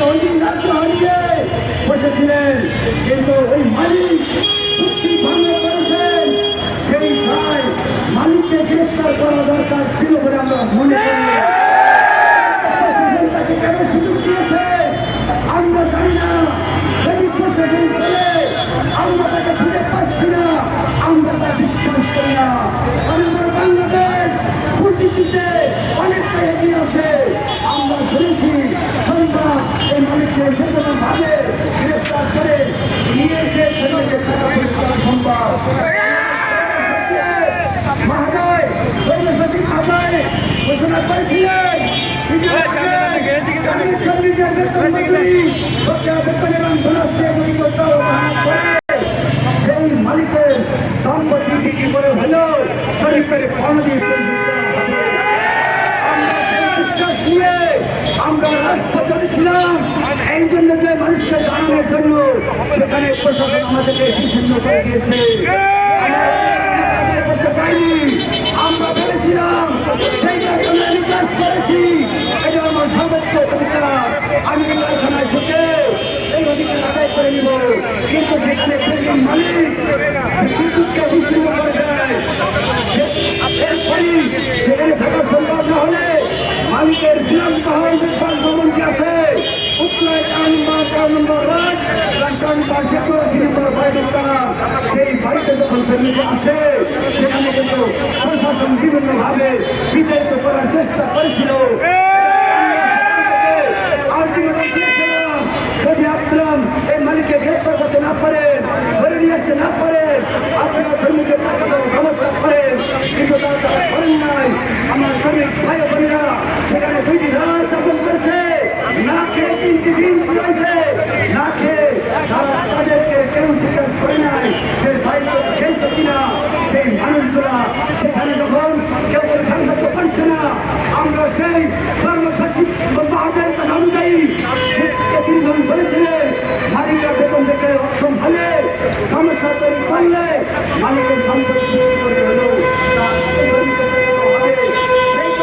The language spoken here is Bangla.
হরিণ রাজ্য হারিয়ে বসেছিলেন, কিন্তু ওই মালিক চুক্তি ভঙ্গ করেছেন। সেই দায় মালিককে গ্রেফতার করা দরকার ছিল বলে আমরা মনে করি। প্রশাসন তাকে কেন সুযোগ দিয়েছে আমরা জানি না। সেই প্রশাসন করে আমরা তাকে ফিরে পাচ্ছি না, আমরা তা বিশ্বাস করি না। আমাদের বাংলাদেশ প্রতিটিতে অনেকটা এগিয়ে আছে। আমরা শুনেছি সন্ধ্যা এই মালিককে যে কোনো ভাবে গ্রেফতার করে নিয়ে এসে সেটাকে টাকা পরিষ্কার সম্ভব। মহাদয় সৈন্যসচিব মহাদয় ঘোষণা করেছিলেন সেই মালিকের সম্পত্তি বিক্রি করে হলেও সরকারের অনধিক বিশ্বাস নিয়ে আমরা রাজপথে ছিলাম। এই জন্য যে মানুষকে জানানোর জন্য সেখানে প্রশাসন আমাদেরকে বিচ্ছিন্ন করে দিয়েছে। আমরা ভেবেছিলাম সেইটার জন্য আমি কাজ করেছি, এটা আমার সর্বোচ্চ অধিকার। আমি কারখানায় ঢুকে এই অধিকার আদায় করে নিব, কিন্তু সেখানে প্রেসিডেন্ট মালিক বিদ্যুৎকে বিচ্ছিন্ন করে দেয়। সেখানে থাকা সম্ভব না হলে মালিকের বিলম্ব হয় ভবনটি আছে উত্তরায় 4 নম্বর রাত সেই বাড়িতে যখন ফেমিলি আসে সেখানে কিন্তু প্রশাসন বিভিন্নভাবে বিতাড়িত করার চেষ্টা করেছিল। যদি আপনারা এই মালিককে গ্রেফতার করতে না পারেন, ধরে নিয়ে আসতে না পারেন, আপনারা শ্রমিকের টাকা দেওয়ার ব্যবস্থা করেন, কিন্তু তারা করেন নাই। আমার শ্রমিক ভাই বোনেরা সেখানে 2টি রাত যাপন করেছে, না খেয়ে 3টি দিন হয়েছে না খেয়ে। তারা তাদেরকে কেউ জিজ্ঞেস করে নাই যে ভাই খেয়েছে কিনা। সেই মানুষগুলা সেখানে যখন কেউ সাংসদ করছে না, আমরা সেই সর্বসচিব মহাদের কথা অনুযায়ী তিনজন বলেছিলেন মালিকের বেতন থেকে অক্ষম হলে সমস্যা তৈরি করলে মালিকের সম্পত্তি করতে হলো।